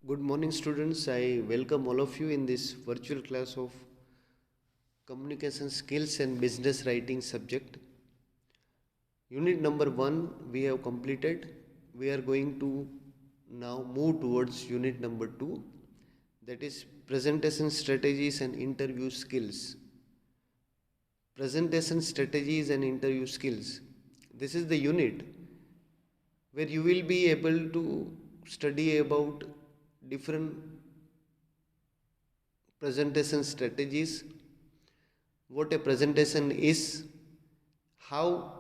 Good morning, students. I welcome all of you in this virtual class of communication skills and business writing subject. Unit number 1 we have completed. We are going to now move towards unit number 2, that is presentation strategies and interview skills. Presentation strategies and interview skills. This is the unit where you will be able to study about different presentation strategies, what a presentation is, how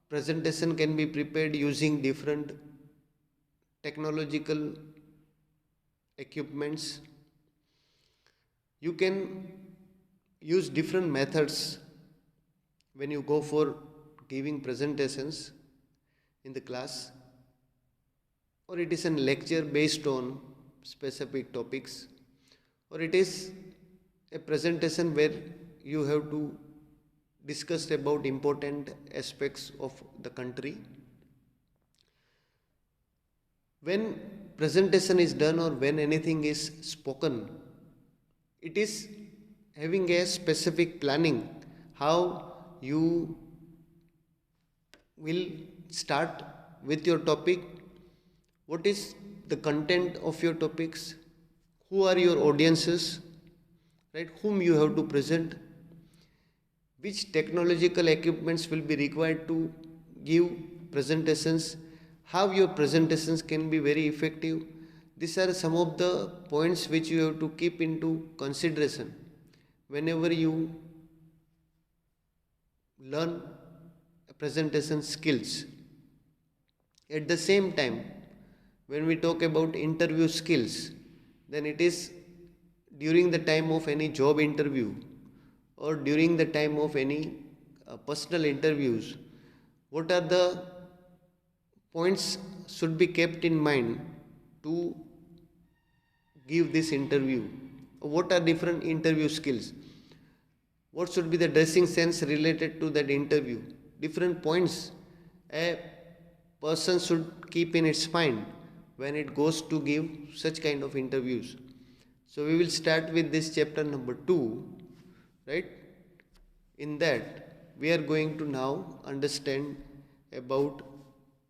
presentation can be prepared using different technological equipments. You can use different methods when you go for giving presentations in the class, or it is a lecture based on specific topics, or it is a presentation where you have to discuss about important aspects of the country. When presentation is done or when anything is spoken, it is having a specific planning how you will start with your topic, what is the content of your topics, who are your audiences, right, whom you have to present, which technological equipments will be required to give presentations, how your presentations can be very effective. These are some of the points which you have to keep into consideration whenever you learn presentation skills. At the same time, when we talk about interview skills, then it is during the time of any job interview or during the time of any personal interviews, what are the points should be kept in mind to give this interview? What are different interview skills? What should be the dressing sense related to that interview? Different points a person should keep in its mind when it goes to give such kind of interviews. So we will start with this chapter number 2, right? In that we are going to now understand about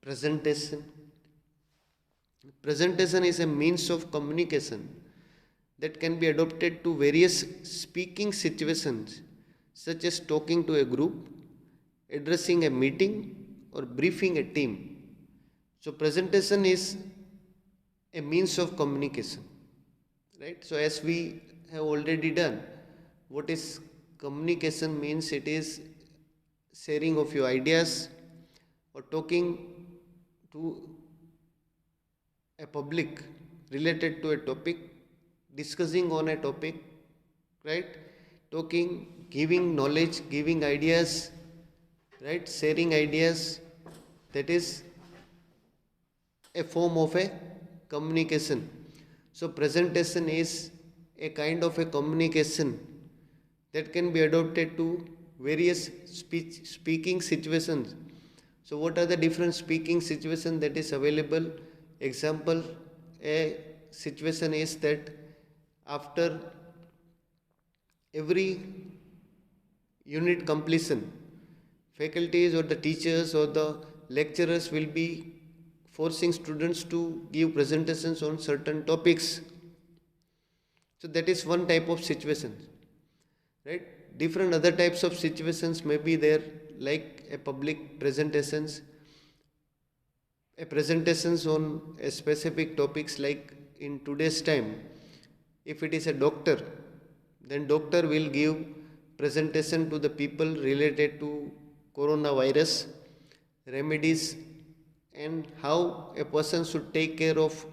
presentation. Presentation is a means of communication that can be adopted to various speaking situations, such as talking to a group, addressing a meeting, or briefing a team. So presentation is a means of communication, right? So as we have already done, what is communication means? It is sharing of your ideas or talking to a public related to a topic, discussing on a topic, right? Talking, giving knowledge, giving ideas, right? Sharing ideas. That is a form of a communication. So presentation is a kind of a communication that can be adopted to various speaking situations. So what are the different speaking situations that is available? Example, a situation is that after every unit completion, faculties or the teachers or the lecturers will be forcing students to give presentations on certain topics. So that is one type of situation, right? Different other types of situations may be there, like a public presentations, a presentations on a specific topics. Like in today's time, if it is a doctor, then doctor will give presentation to the people related to coronavirus, remedies, and how a person should take care of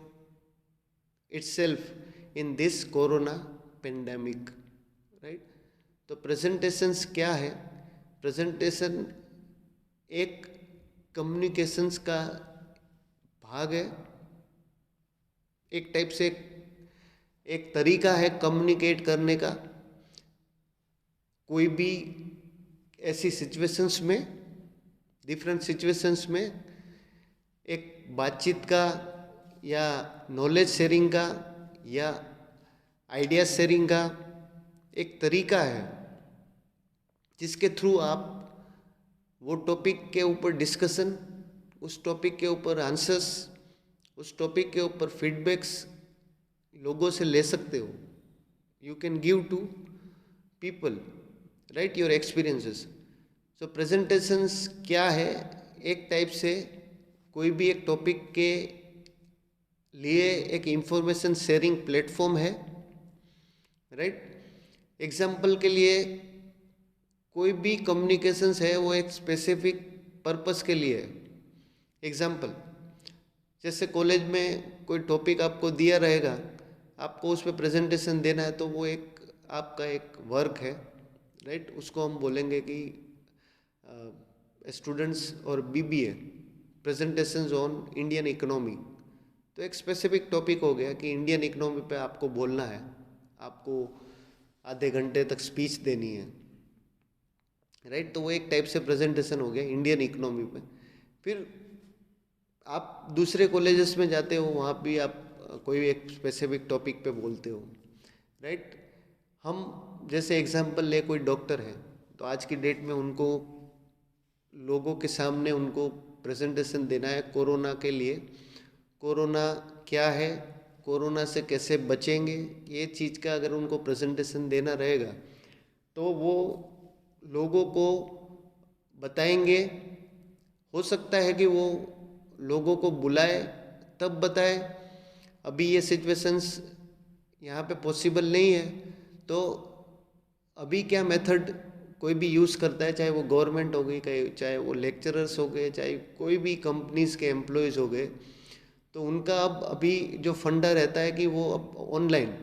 itself in this corona pandemic, right? तो presentations क्या है? Presentation एक communications का भाग है, एक type से एक तरीका है कम्युनिकेट करने का। कोई भी ऐसी सिचुएशंस में, डिफरेंट सिचुएशंस में एक बातचीत का या नॉलेज शेयरिंग का या आइडिया शेयरिंग का एक तरीका है जिसके थ्रू आप वो टॉपिक के ऊपर डिस्कशन, उस टॉपिक के ऊपर आंसर्स, उस टॉपिक के ऊपर फीडबैक्स लोगों से ले सकते हो. You can give to people, right, your experiences. So presentations क्या है? एक टाइप से कोई भी एक टॉपिक के लिए एक इंफॉर्मेशन शेयरिंग प्लेटफॉर्म है, राइट. एग्जाम्पल के लिए कोई भी कम्युनिकेशंस है वो एक स्पेसिफिक पर्पस के लिए है. एग्जाम्पल, जैसे कॉलेज में कोई टॉपिक आपको दिया रहेगा, आपको उस पर प्रेजेंटेशन देना है, तो वो एक आपका एक वर्क है, राइट. उसको हम बोलेंगे कि स्टूडेंट्स और BBA presentations on Indian economy. तो एक स्पेसिफिक टॉपिक हो गया कि इंडियन इकोनॉमी पे आपको बोलना है, आपको आधे घंटे तक स्पीच देनी है, राइट. तो वो एक टाइप से प्रेजेंटेशन हो गया इंडियन इकोनॉमी पे. फिर आप दूसरे कॉलेजेस में जाते हो, वहाँ भी आप कोई एक स्पेसिफिक टॉपिक पे बोलते हो, राइट. हम जैसे एग्जांपल ले, कोई डॉक्टर है, तो आज की डेट में उनको लोगों के सामने उनको प्रेजेंटेशन देना है कोरोना के लिए. कोरोना क्या है, कोरोना से कैसे बचेंगे, ये चीज़ का अगर उनको प्रेजेंटेशन देना रहेगा तो वो लोगों को बताएंगे. हो सकता है कि वो लोगों को बुलाए तब बताए. अभी ये सिचुएशंस यहाँ पे पॉसिबल नहीं है, तो अभी क्या मेथड कोई भी यूज़ करता है, चाहे वो गवर्नमेंट हो गई, चाहे वो लेक्चरर्स हो गए, चाहे कोई भी कंपनीज़ के एम्प्लॉयज़ हो गए, तो उनका अब अभी जो फंडा रहता है कि वो अब ऑनलाइन,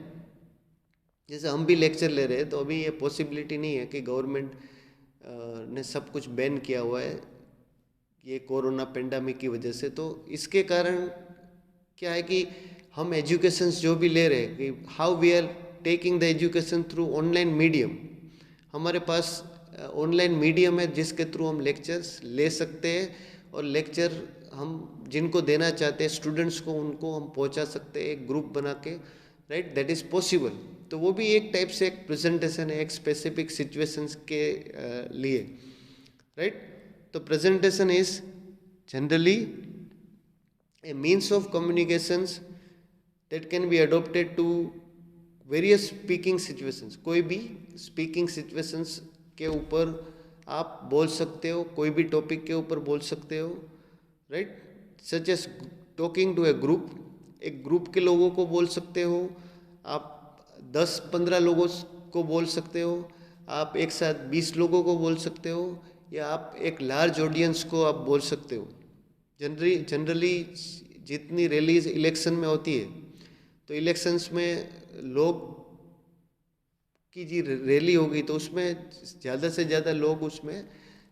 जैसे हम भी लेक्चर ले रहे हैं, तो अभी ये पॉसिबिलिटी नहीं है कि गवर्नमेंट ने सब कुछ बैन किया हुआ है ये कोरोना पेंडेमिक की वजह से. तो इसके कारण क्या है कि हम एजुकेशंस जो भी ले रहे हैं, कि how we are taking the education through online medium. हमारे पास ऑनलाइन मीडियम है जिसके थ्रू हम लेक्चर्स ले सकते हैं, और लेक्चर हम जिनको देना चाहते हैं स्टूडेंट्स को, उनको हम पहुंचा सकते हैं एक ग्रुप बना के, राइट. That is possible. तो वो भी एक टाइप से एक प्रेजेंटेशन है एक स्पेसिफिक सिचुएशंस के लिए, राइट. तो presentation is generally a means of communications that can be adopted to various speaking situations. कोई भी speaking situations के ऊपर आप बोल सकते हो, कोई भी टॉपिक के ऊपर बोल सकते हो, right. Such as talking to a group, एक ग्रुप के लोगों को बोल सकते हो, आप 10-15 लोगों को बोल सकते हो, आप एक साथ 20 लोगों को बोल सकते हो, या आप एक लार्ज ऑडियंस को आप बोल सकते हो. जनरली जितनी रैलीज इलेक्शन में होती है, तो इलेक्शंस में लोग की जी रैली होगी तो उसमें ज़्यादा से ज़्यादा लोग उसमें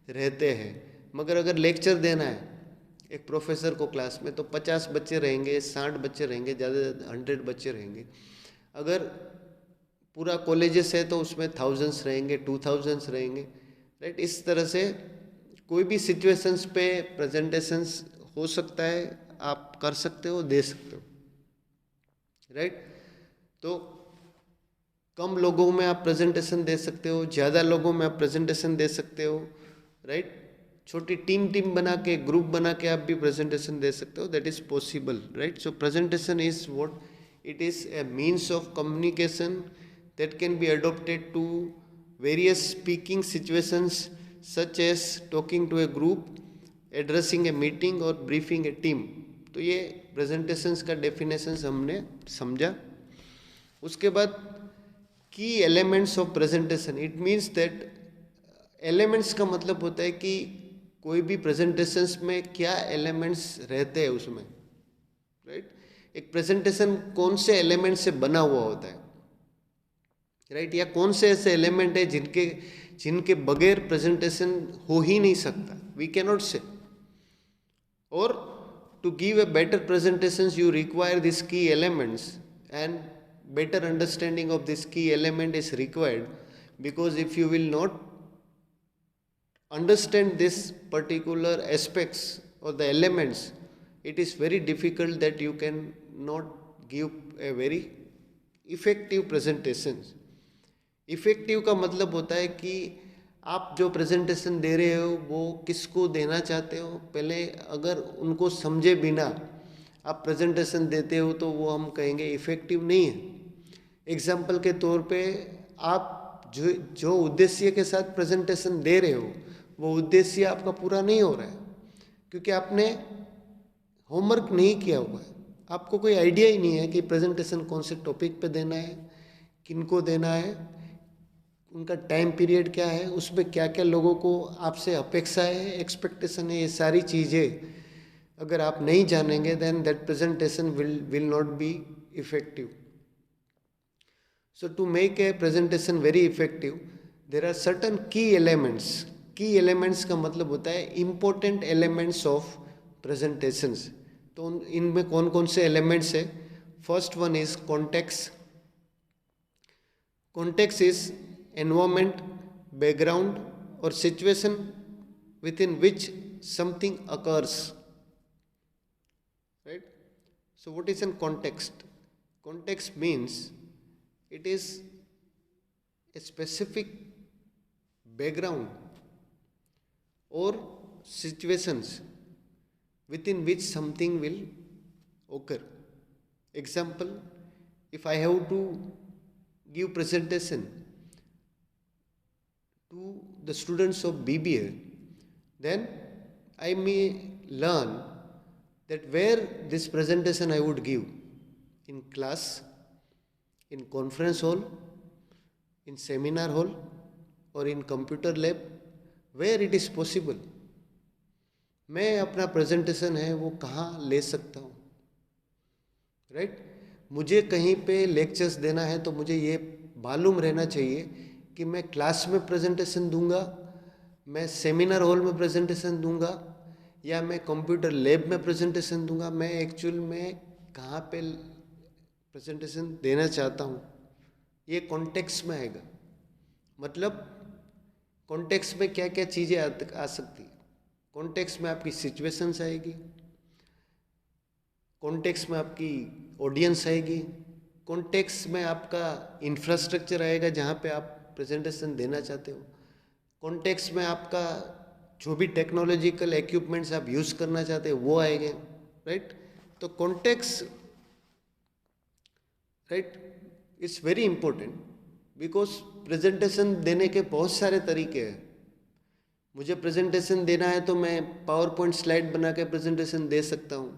रहते हैं. मगर अगर लेक्चर देना है एक प्रोफेसर को क्लास में, तो 50 बच्चे रहेंगे, 60 बच्चे रहेंगे, ज़्यादा 100 बच्चे रहेंगे. अगर पूरा कॉलेजेस है तो उसमें थाउजेंड्स रहेंगे, 2000 रहेंगे, राइट. इस तरह से कोई भी सिचुएशंस पे प्रेजेंटेशंस हो सकता है, आप कर सकते हो, दे सकते हो, राइट. तो कम लोगों में आप प्रेजेंटेशन दे सकते हो, ज़्यादा लोगों में आप प्रेजेंटेशन दे सकते हो, राइट. छोटी टीम बना के, ग्रुप बना के आप भी प्रेजेंटेशन दे सकते हो. That is possible, right. So presentation is what it is, a means of communication that can be adopted to various speaking situations such as talking to a group, addressing a meeting or briefing a team. तो ये presentations का definitions हमने समझा. उसके बाद की elements of presentation, it means that elements का मतलब होता है कि कोई भी प्रेजेंटेशंस में क्या एलिमेंट्स रहते हैं उसमें, राइट. एक प्रेजेंटेशन कौन से एलिमेंट से बना हुआ होता है, राइट. या कौन से ऐसे एलिमेंट है जिनके बगैर प्रेजेंटेशन हो ही नहीं सकता. वी कैन नॉट से. और to give a better presentations you require these key elements, and better understanding of this key element is required, because if you will not understand this particular aspects or the elements, it is very difficult that you can not give a very effective presentations. Effective का मतलब होता है कि आप जो presentation दे रहे हो वो किसको देना चाहते हो, पहले अगर उनको समझे बिना आप प्रेजेंटेशन देते हो तो वो हम कहेंगे इफेक्टिव नहीं है। एग्जाम्पल के तौर पे आप जो जो उद्देश्य के साथ प्रेजेंटेशन दे रहे हो वो उद्देश्य आपका पूरा नहीं हो रहा है, क्योंकि आपने होमवर्क नहीं किया हुआ है। आपको कोई आइडिया ही नहीं है कि प्रेजेंटेशन कौन से टॉपिक पे देना है, किनको देना है, उनका टाइम पीरियड क्या है, उसमें क्या क्या लोगों को आपसे अपेक्षा है, एक्सपेक्टेशन है। ये सारी चीज़ें अगर आप नहीं जानेंगे then that presentation will not be effective. So to make a presentation very effective, there are certain key elements. Key elements का मतलब होता है important elements of presentations. तो इनमें कौन कौन से elements है? First one is context. Context is environment, background or situation within which something occurs. Right? So what is in context? Context means it is a specific background or situations within which something will occur. Example, if I have to give presentation to the students of BBA, then I may learn that where this presentation I would give, in class, in conference hall, in seminar hall or in computer lab, where it is possible, मैं अपना presentation है वो कहाँ ले सकता हूँ, right? मुझे कहीं पे लेक्चर्स देना है तो मुझे ये मालूम रहना चाहिए कि मैं क्लास में प्रेजेंटेशन दूंगा, मैं सेमिनार हॉल में प्रेजेंटेशन दूंगा या मैं कंप्यूटर लैब में प्रेजेंटेशन दूंगा, मैं एक्चुअल में कहाँ पे प्रेजेंटेशन देना चाहता हूँ। ये कॉन्टेक्स्ट में आएगा। मतलब कॉन्टेक्स्ट में क्या क्या चीज़ें आ सकती है। कॉन्टेक्स्ट में आपकी सिचुएशंस आएगी, कॉन्टेक्स्ट में आपकी ऑडियंस आएगी, कॉन्टेक्स्ट में आपका इंफ्रास्ट्रक्चर आएगा जहाँ पे आप प्रेजेंटेशन देना चाहते हो, कॉन्टेक्स्ट में आपका जो भी टेक्नोलॉजिकल इक्विपमेंट्स आप यूज़ करना चाहते हो वो आएंगे, राइट? तो context, right, it's very important because presentation देने के बहुत सारे तरीके हैं। मुझे प्रेजेंटेशन देना है तो मैं पावर पॉइंट स्लाइड बना के प्रेजेंटेशन दे सकता हूँ,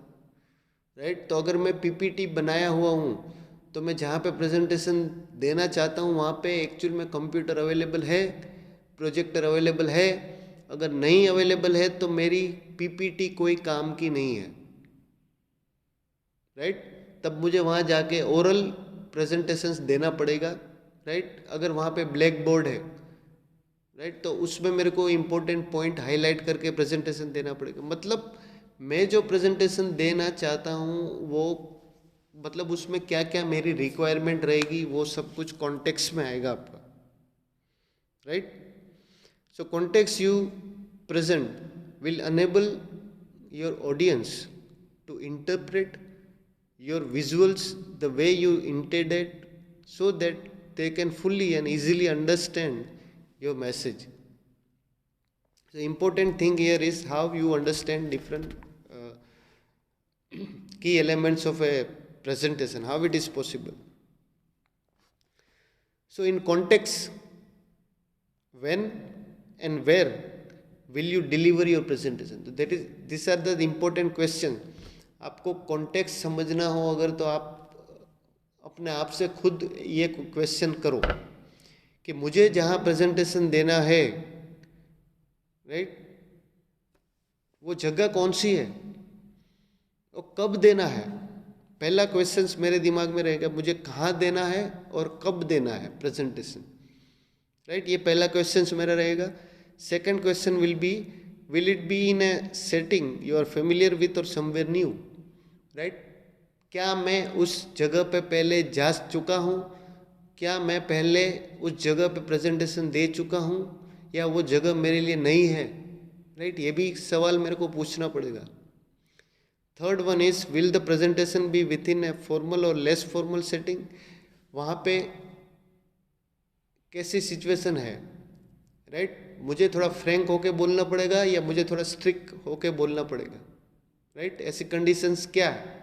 राइट? तो अगर मैं पीपीटी बनाया हुआ हूँ तो मैं जहाँ पे प्रेजेंटेशन देना चाहता हूँ वहाँ पे एक्चुअल में कंप्यूटर अवेलेबल है, प्रोजेक्टर अवेलेबल है। अगर नहीं अवेलेबल है तो मेरी पीपीटी कोई काम की नहीं है, राइट? तब मुझे वहाँ जाके ओरल प्रेजेंटेशंस देना पड़ेगा, राइट? अगर वहाँ पे ब्लैक बोर्ड है, राइट, तो उसमें मेरे को इम्पोर्टेंट पॉइंट हाईलाइट करके प्रेजेंटेशन देना पड़ेगा। मतलब मैं जो प्रेजेंटेशन देना चाहता हूँ वो मतलब उसमें क्या क्या मेरी रिक्वायरमेंट रहेगी वो सब कुछ कॉन्टेक्स्ट में आएगा आपका, राइट? So context you present will enable your audience to interpret your visuals the way you intended so that they can fully and easily understand your message. The important thing here is how you understand different key elements of a presentation, how it is possible. So in context, when and where will you deliver your presentation? So that is, these are the important questions. आपको context समझना हो अगर तो आप अपने आप से खुद ये क्वेश्चन करो कि मुझे जहाँ प्रेजेंटेशन देना है, राइट, वो जगह कौन सी है और कब देना है। पहला क्वेश्चन मेरे दिमाग में रहेगा, मुझे कहाँ देना है और कब देना है प्रेजेंटेशन, राइट? ये पहला क्वेश्चन मेरा रहेगा। Second question will it be in a setting you are familiar with or somewhere new, right? क्या मैं उस जगह पे पहले जा चुका हूँ, क्या मैं पहले उस जगह पे प्रेजेंटेशन दे चुका हूँ या वो जगह मेरे लिए नई है, राइट? ये भी सवाल मेरे को पूछना पड़ेगा। Third one is will the presentation be with in a formal or less formal setting. वहाँ पे कैसी सिचुएशन है, राइट? मुझे थोड़ा फ्रैंक होके बोलना पड़ेगा या मुझे थोड़ा स्ट्रिक्ट होके बोलना पड़ेगा, राइट? ऐसी कंडीशंस क्या है?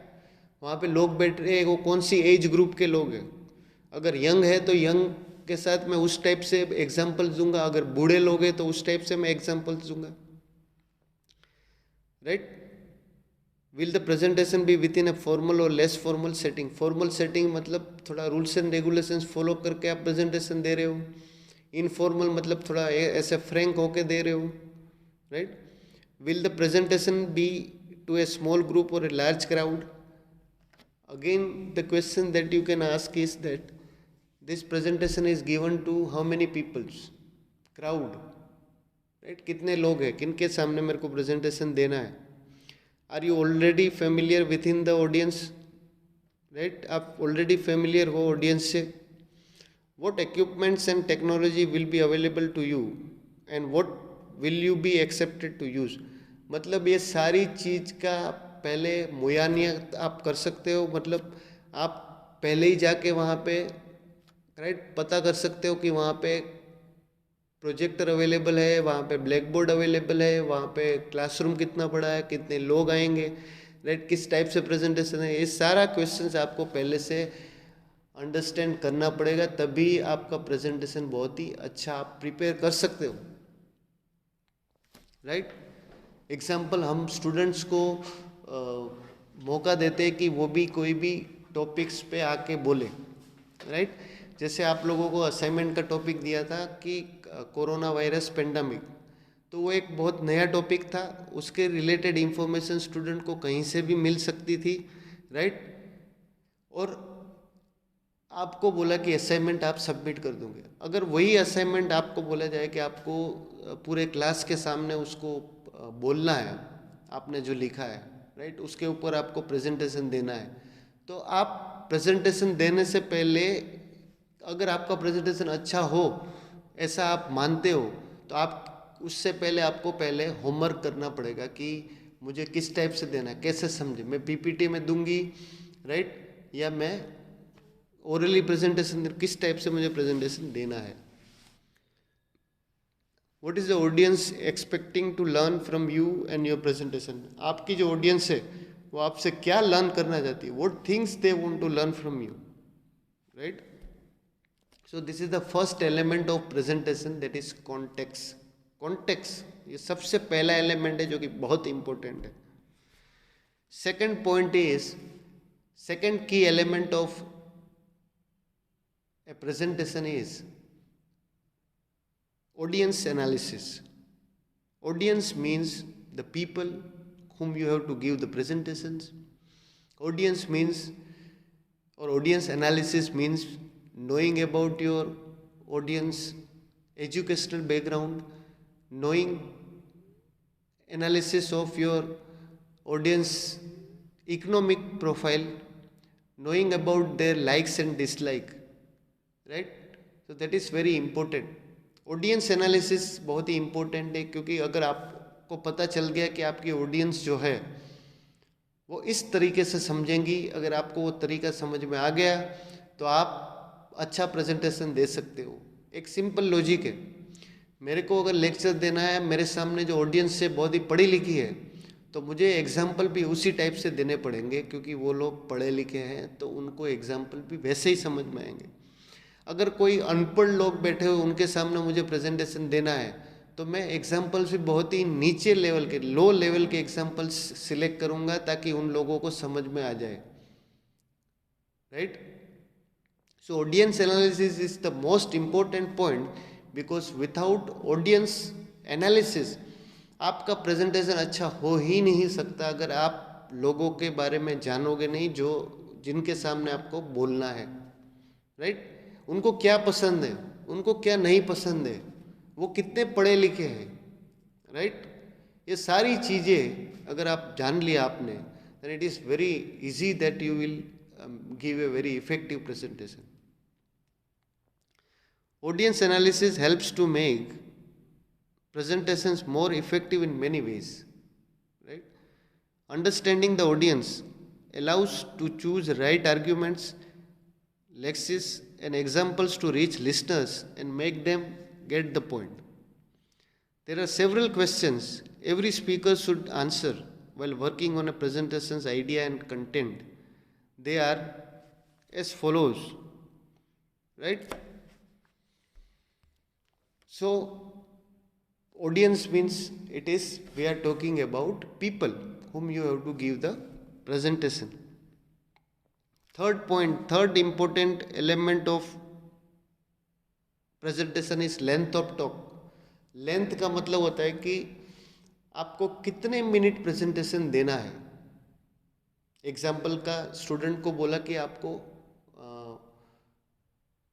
वहाँ पे लोग बैठ रहे हैं, वो कौन सी एज ग्रुप के लोग हैं? अगर यंग है तो यंग के साथ मैं उस टाइप से एग्जाम्पल दूंगा, अगर बूढ़े लोग हैं तो उस टाइप से मैं एग्जाम्पल दूंगा, right? Will the presentation be within a formal or less formal setting? Formal setting मतलब थोड़ा रूल्स एंड रेगुलेशंस फॉलो करके आप प्रेजेंटेशन दे रहे हो, इनफॉर्मल मतलब थोड़ा ऐसे फ्रैंक होके दे रहे हो, right? Will the presentation be to a small group or a large crowd? Again, the question that you can ask is that this presentation is given to how many peoples? Crowd, right? कितने लोग हैं, किनके सामने मेरे को presentation देना है? Are you already familiar within the audience? Right? आप already familiar हो audience से? What equipments and technology will be available to you and what will you be accepted to use? मतलब ये सारी चीज़ का पहले मुयानिया आप कर सकते हो, मतलब आप पहले ही जाके वहाँ पे, राइट, पता कर सकते हो कि वहाँ पे प्रोजेक्टर अवेलेबल है, वहाँ पे ब्लैक बोर्ड अवेलेबल है, वहाँ पे क्लासरूम कितना बड़ा है, कितने लोग आएंगे, राइट, किस टाइप से प्रेजेंटेशन है, ये सारा क्वेश्चंस आपको पहले से अंडरस्टैंड करना पड़ेगा, तभी आपका प्रेजेंटेशन बहुत ही अच्छा आप प्रिपेयर कर सकते हो, राइट? एग्जाम्पल, हम स्टूडेंट्स को मौका देते हैं कि वो भी कोई भी टॉपिक्स पे आके बोले, राइट? जैसे आप लोगों को असाइनमेंट का टॉपिक दिया था कि कोरोना वायरस पेंडेमिक, तो वो एक बहुत नया टॉपिक था, उसके रिलेटेड इंफॉर्मेशन स्टूडेंट को कहीं से भी मिल सकती थी, राइट? और आपको बोला कि असाइनमेंट आप सबमिट कर दोगे। अगर वही असाइनमेंट आपको बोला जाए कि आपको पूरे क्लास के सामने उसको बोलना है, आपने जो लिखा है, राइट, उसके ऊपर आपको प्रेजेंटेशन देना है, तो आप प्रेजेंटेशन देने से पहले, अगर आपका प्रेजेंटेशन अच्छा हो, ऐसा आप मानते हो, तो आप उससे पहले आपको पहले होमवर्क करना पड़ेगा कि मुझे किस टाइप से देना है, कैसे समझे, मैं पीपीटी में दूंगी, राइट, या मैं ओरली प्रेजेंटेशन, किस टाइप से मुझे प्रेजेंटेशन देना है। What is the audience expecting to learn from you and your presentation? आपकी जो ऑडियंस है वो आपसे क्या लर्न करना चाहती है, what things they want to learn from you, right? So this is the first element of presentation, that is context. Context ये सबसे पहला एलिमेंट है जो कि बहुत इंपॉर्टेंट है। सेकेंड पॉइंट इज, सेकेंड की element of a presentation is audience analysis. Audience means the people whom you have to give the presentations. Audience means, or audience analysis means knowing about your audience educational background, knowing analysis of your audience economic profile, knowing about their likes and dislike, right? तो that is very important. Audience analysis बहुत ही important है, क्योंकि अगर आपको पता चल गया कि आपकी ऑडियंस जो है वो इस तरीके से समझेंगी, अगर आपको वो तरीका समझ में आ गया तो आप अच्छा प्रेजेंटेशन दे सकते हो। एक सिंपल लॉजिक है, मेरे को अगर लेक्चर देना है, मेरे सामने जो ऑडियंस है बहुत ही पढ़ी लिखी है, तो मुझे एग्जाम्पल भी उसी टाइप से देने पड़ेंगे, क्योंकि वो लोग पढ़े लिखे हैं तो उनको एग्जाम्पल भी वैसे ही समझ में आएंगे। अगर कोई अनपढ़ लोग बैठे हुए उनके सामने मुझे प्रेजेंटेशन देना है, तो मैं एग्जाम्पल्स भी बहुत ही नीचे लेवल के, लो लेवल के एग्जाम्पल्स सिलेक्ट करूंगा ताकि उन लोगों को समझ में आ जाए, right? So audience analysis is the most important point, because without audience analysis आपका प्रेजेंटेशन अच्छा हो ही नहीं सकता, अगर आप लोगों के बारे में जानोगे नहीं जो जिनके सामने आपको बोलना है, राइट? उनको क्या पसंद है, उनको क्या नहीं पसंद है, वो कितने पढ़े लिखे हैं, राइट? ये सारी चीज़ें अगर आप जान लिया आपने, then it is very easy that you will give a very effective presentation. Audience analysis helps to make presentations more effective in many ways, right? Understanding the audience allows to choose right arguments, lexis, and examples to reach listeners and make them get the point. There are several questions every speaker should answer while working on a presentation's idea and content. They are as follows, right? So, audience means it is, we are talking about people whom you have to give the presentation. Third point, third important element of presentation is length of talk. Length का मतलब होता है कि आपको कितने minute presentation देना है. Example का स्टूडेंट को बोला कि आपको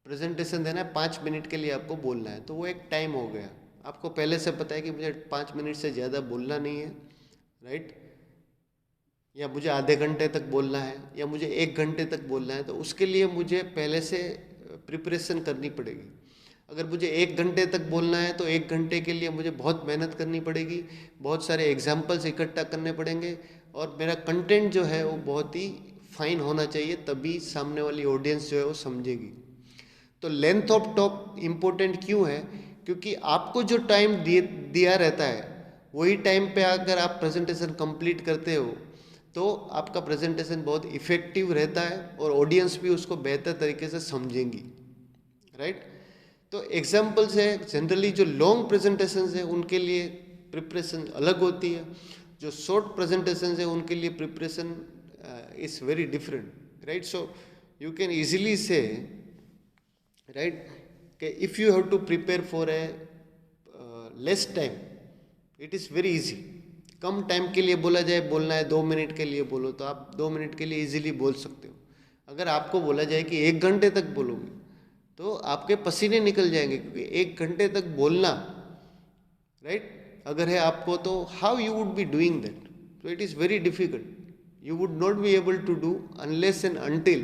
प्रेजेंटेशन देना है, 5 मिनट के लिए आपको बोलना है, तो वो एक टाइम हो गया. आपको पहले से पता है कि मुझे 5 मिनट से ज़्यादा बोलना नहीं है, राइट, या मुझे आधे घंटे तक बोलना है, या मुझे 1 घंटे तक बोलना है, तो उसके लिए मुझे पहले से प्रिपरेशन करनी पड़ेगी. अगर मुझे 1 घंटे तक बोलना है तो 1 घंटे के लिए मुझे बहुत मेहनत करनी पड़ेगी, बहुत सारे एग्जाम्पल्स इकट्ठा करने पड़ेंगे, और मेरा कंटेंट जो है वो बहुत ही फाइन होना चाहिए, तभी सामने वाली ऑडियंस जो है वो समझेगी. तो लेंथ ऑफ टॉक इम्पोर्टेंट क्यों है? क्योंकि आपको जो टाइम दिया रहता है वही टाइम पे अगर आप प्रेजेंटेशन कंप्लीट करते हो तो आपका प्रेजेंटेशन बहुत इफेक्टिव रहता है और ऑडियंस भी उसको बेहतर तरीके से समझेंगी, राइट. तो एग्जाम्पल्स है, जनरली जो लॉन्ग प्रेजेंटेशन है उनके लिए प्रिपरेशन अलग होती है, जो शॉर्ट प्रेजेंटेशन है उनके लिए preparation is very different, right. So you can easily say, right, कि if you have to prepare for a less time, it is very easy. कम टाइम के लिए बोला जाए, बोलना है 2 मिनट के लिए बोलो, तो आप 2 मिनट के लिए इजीली बोल सकते हो. अगर आपको बोला जाए कि 1 घंटे तक बोलोगे तो आपके पसीने निकल जाएंगे, क्योंकि 1 घंटे तक बोलना, राइट, अगर है आपको, तो how you would be doing that? तो it is very difficult. You would not be able to do unless and until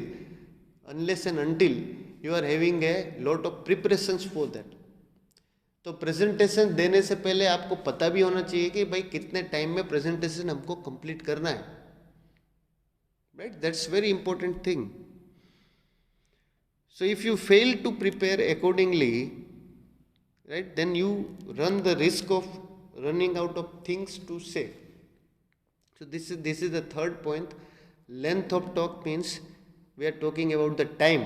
you are having a lot of preparations for that. तो प्रेजेंटेशन देने से पहले आपको पता भी होना चाहिए कि भाई कितने टाइम में प्रेजेंटेशन हमको कंप्लीट करना है, right. That's very important thing. So if you fail to prepare accordingly, right, then you run the risk of running out of things to say. So this is the third point. Length of talk means we are talking about the time.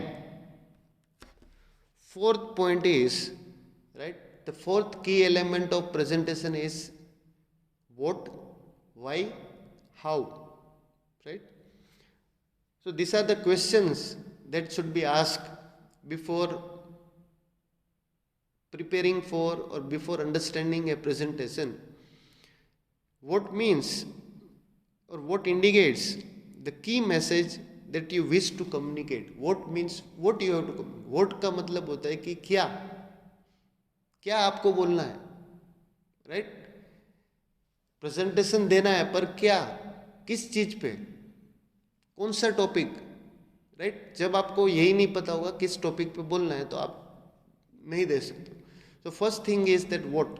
Fourth point is, right, the fourth key element of presentation is what, why, how, right. So these are the questions that should be asked before preparing for or before understanding a presentation. What means or what indicates the key message that you wish to communicate? What means what you have to communicate. What का मतलब होता है कि क्या क्या आपको बोलना है, राइट. प्रेजेंटेशन देना है, पर क्या, किस चीज पे, कौन सा टॉपिक, राइट. जब आपको यही नहीं पता होगा किस टॉपिक पे बोलना है तो आप नहीं दे सकते. So first thing is that what,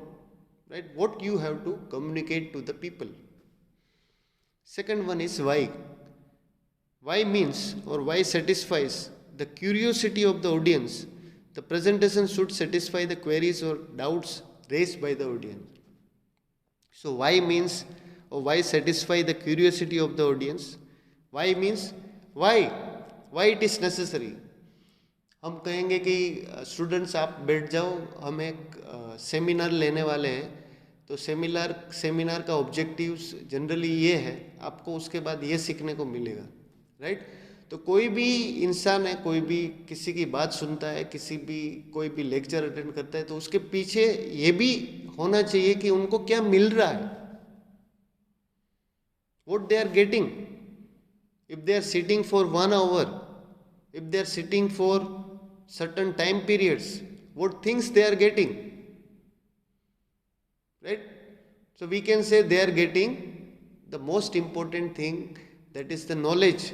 right, what you have to communicate to the people. Second one is why. Why means or why satisfies the curiosity of the audience. The presentation should satisfy the queries or doubts raised by the audience. So why means or why satisfy the curiosity of the audience. Why means why it is necessary. हम कहेंगे कि students आप बैठ जाओ, हम एक seminar लेने वाले हैं, तो सेमिनार का ऑब्जेक्टिव्स जनरली ये है, आपको उसके बाद ये सीखने को मिलेगा, राइट. तो कोई भी इंसान है, कोई भी किसी की बात सुनता है, कोई भी लेक्चर अटेंड करता है, तो उसके पीछे ये भी होना चाहिए कि उनको क्या मिल रहा है, what they are getting. If they are sitting for 1 hour, if they are sitting for certain time periods, what things they are getting, right. So we can say they are getting the most important thing, that is the knowledge,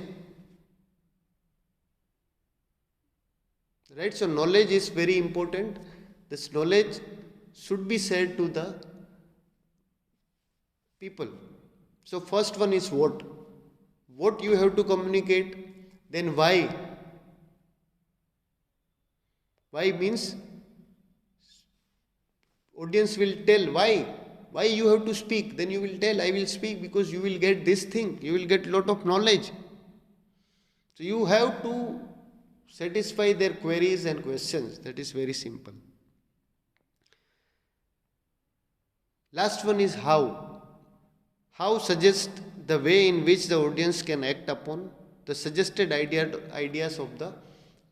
right. So knowledge is very important. This knowledge should be said to the people. So first one is what you have to communicate, then why, Why means audience will tell why you have to speak. Then you will tell, I will speak because you will get this thing, you will get lot of knowledge. So you have to satisfy their queries and questions. That is very simple. Last one is how. How suggests the way in which the audience can act upon the suggested ideas of the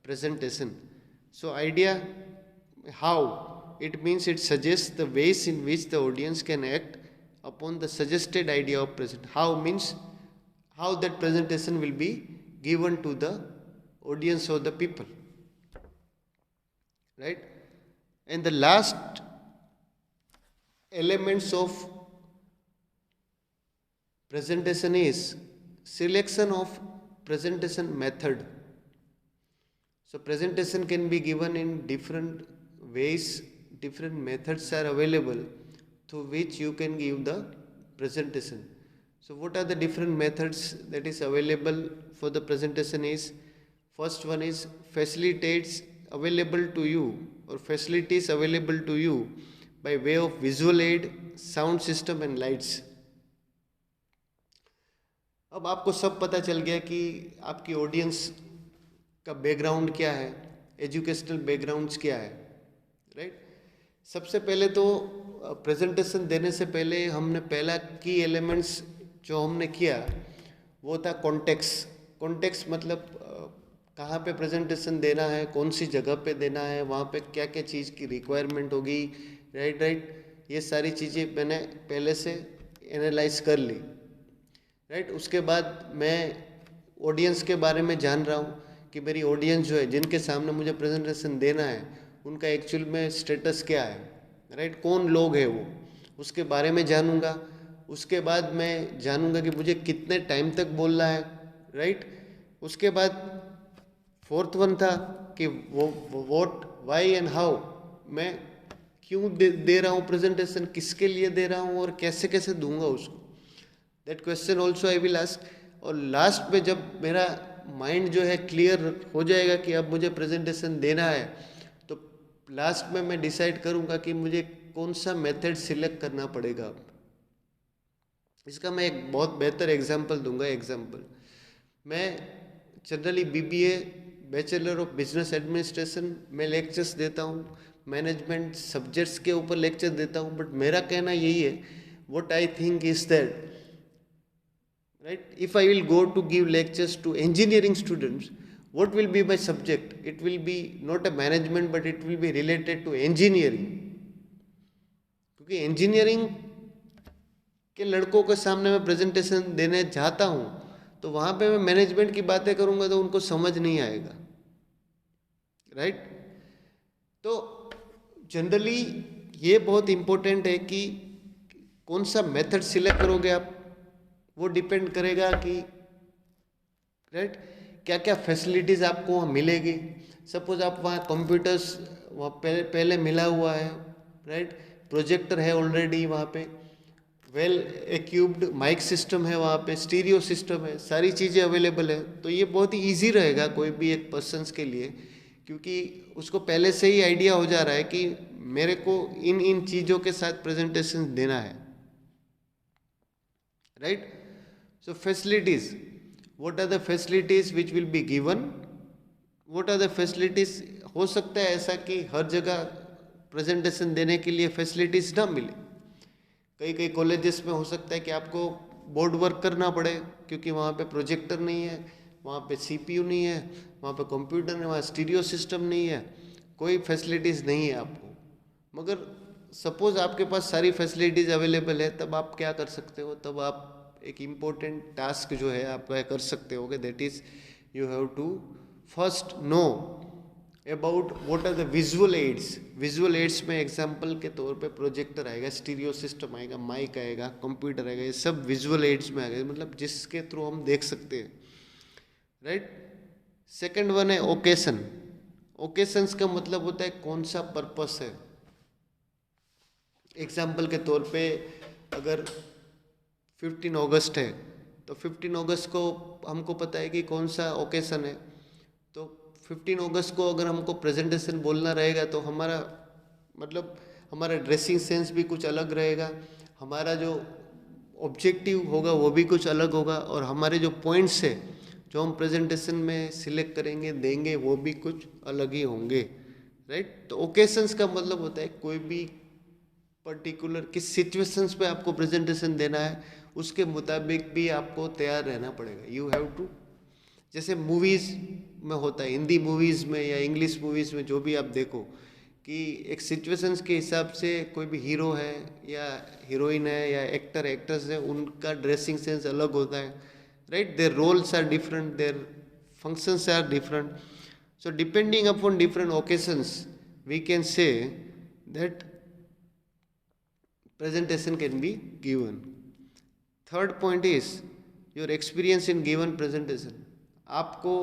presentation. So how, it means it suggests the ways in which the audience can act upon the suggested idea of present. How means how that presentation will be given to the audience or the people, right? And the last elements of presentation is selection of presentation method. So presentation can be given in different ways, different methods are available through which you can give the presentation. So what are the different methods that is available for the presentation is, first one is facilitates available to you or facilities available to you by way of visual aid, sound system and lights. अब आपको सब पता चल गया कि आपकी audience का background क्या है, एजुकेशनल बैकग्राउंड्स क्या है, राइट? सबसे पहले तो प्रेजेंटेशन देने से पहले हमने पहला की एलिमेंट्स जो हमने किया वो था कॉन्टेक्स्ट. कॉन्टेक्स्ट मतलब कहाँ पे प्रेजेंटेशन देना है, कौन सी जगह पे देना है, वहाँ पे क्या क्या चीज़ की रिक्वायरमेंट होगी, राइट. ये सारी चीज़ें मैंने पहले से एनालाइज कर ली, राइट. उसके बाद मैं ऑडियंस के बारे में जान रहा हूँ कि मेरी ऑडियंस जो है जिनके सामने मुझे प्रेजेंटेशन देना है उनका एक्चुअल में स्टेटस क्या है, राइट. कौन लोग हैं वो, उसके बारे में जानूँगा. उसके बाद मैं जानूँगा कि मुझे कितने टाइम तक बोलना है, राइट. उसके बाद फोर्थ वन था कि वो व्हाट, व्हाई एंड हाउ, मैं क्यों दे रहा हूँ प्रेजेंटेशन, किसके लिए दे रहा हूँ और कैसे कैसे दूंगा उसको. That question also I will ask. और लास्ट में जब मेरा माइंड जो है क्लियर हो जाएगा कि अब मुझे प्रेजेंटेशन देना है, तो लास्ट में मैं डिसाइड करूँगा कि मुझे कौन सा मेथड सिलेक्ट करना पड़ेगा. अब इसका मैं एक बहुत बेहतर एग्जांपल दूंगा. एग्जांपल, मैं generally BBA bachelor of business administration में लेक्चर्स देता हूँ, मैनेजमेंट सब्जेक्ट्स के ऊपर लेक्चर देता हूँ. बट मेरा कहना यही है, what I think is that, right, if I will go to give lectures to engineering students, what will be my subject? It will be not a management but it will be related to engineering. क्योंकि engineering के लड़कों के सामने मैं presentation देने जाता हूँ तो वहाँ पे मैं मैनेजमेंट की बातें करूँगा तो उनको समझ नहीं आएगा, राइट. तो जनरली ये बहुत इम्पोर्टेंट है कि कौन सा मेथड सिलेक्ट करोगे आप, वो डिपेंड करेगा कि, राइट, क्या क्या फैसिलिटीज़ आपको वहाँ मिलेगी. सपोज आप वहाँ कंप्यूटर्स वहाँ पहले मिला हुआ है, राइट, प्रोजेक्टर है ऑलरेडी वहाँ पे, वेल इक्विप्ड माइक सिस्टम है वहाँ पे, स्टीरियो सिस्टम है, सारी चीज़ें अवेलेबल है. तो ये बहुत ही ईजी रहेगा कोई भी एक पर्सन्स के लिए, क्योंकि उसको पहले से ही आइडिया हो जा रहा है कि मेरे को इन इन चीज़ों के साथ प्रेजेंटेशन देना है, right. So facilities, what are the facilities which will be given, what are the facilities. हो सकता है ऐसा कि हर जगह प्रेजेंटेशन देने के लिए फैसिलिटीज़ ना मिले. कई कई कॉलेजेस में हो सकता है कि आपको बोर्ड वर्क करना पड़े क्योंकि वहाँ पे प्रोजेक्टर नहीं है, वहाँ पे सीपीयू नहीं है, वहाँ पे कंप्यूटर नहीं, वहाँ स्टीरियो सिस्टम नहीं है, कोई फैसिलिटीज़ नहीं है आपको. मगर सपोज़ आपके पास सारी फैसिलिटीज़ अवेलेबल है, तब आप क्या कर सकते हो, तब आप एक इम्पोर्टेंट टास्क जो है आप कर सकते हो, that is you have to first know about what are the visual aids. Visual aids में एग्जांपल के तौर पे प्रोजेक्टर आएगा, स्टीरियो सिस्टम आएगा, माइक आएगा, कंप्यूटर आएगा, ये सब विजुअल एड्स में आएगा, मतलब जिसके थ्रू हम देख सकते हैं, राइट. सेकंड वन है ओकेशन. ओकेशंस का मतलब होता है कौन सा पर्पस है. एग्जाम्पल के तौर पे अगर 15 अगस्त है तो 15 अगस्त को हमको पता है कि कौन सा ओकेशन है, तो 15 अगस्त को अगर हमको प्रेजेंटेशन बोलना रहेगा तो हमारा मतलब हमारा ड्रेसिंग सेंस भी कुछ अलग रहेगा, हमारा जो ऑब्जेक्टिव होगा वो भी कुछ अलग होगा, और हमारे जो पॉइंट्स है जो हम प्रेजेंटेशन में सिलेक्ट करेंगे देंगे वो भी कुछ अलग ही होंगे, राइट। तो ओकेशंस का मतलब होता है कोई भी पर्टिकुलर किस सिचुएशंस पे आपको प्रेजेंटेशन देना है उसके मुताबिक भी आपको तैयार रहना पड़ेगा। यू हैव टू, जैसे मूवीज़ में होता है, हिंदी मूवीज़ में या इंग्लिश मूवीज़ में जो भी आप देखो कि एक सिचुएशंस के हिसाब से कोई भी हीरो है या हीरोइन है या एक्टर एक्ट्रेस है उनका ड्रेसिंग सेंस अलग होता है, right. Their roles are different, their functions are different, so depending upon different occasions we can say that presentation can be given. Third point is your experience in given presentation. आपको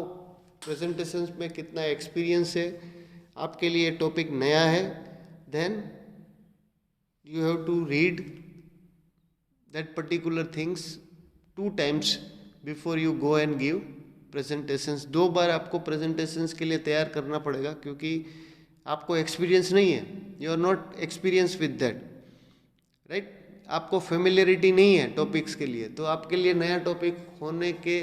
presentations में कितना experience है, आपके लिए topic नया है, then you have to read that particular things 2 times before you go and give presentations. 2 बार आपको presentations के लिए तैयार करना पड़ेगा क्योंकि आपको experience नहीं है, you are not experienced with that, right. आपको फेमिलियरिटी नहीं है टॉपिक्स के लिए, तो आपके लिए नया टॉपिक होने के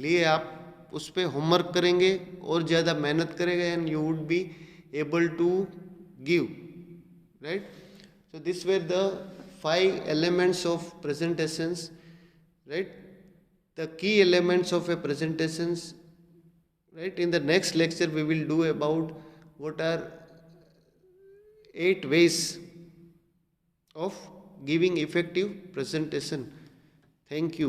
लिए आप उस पर होमवर्क करेंगे और ज़्यादा मेहनत करेंगे and you would be able to give, right. So this were the 5 elements of presentations, right, the key elements of a presentations, right. In the next lecture we will do about what are 8 ways of giving effective presentation. Thank you.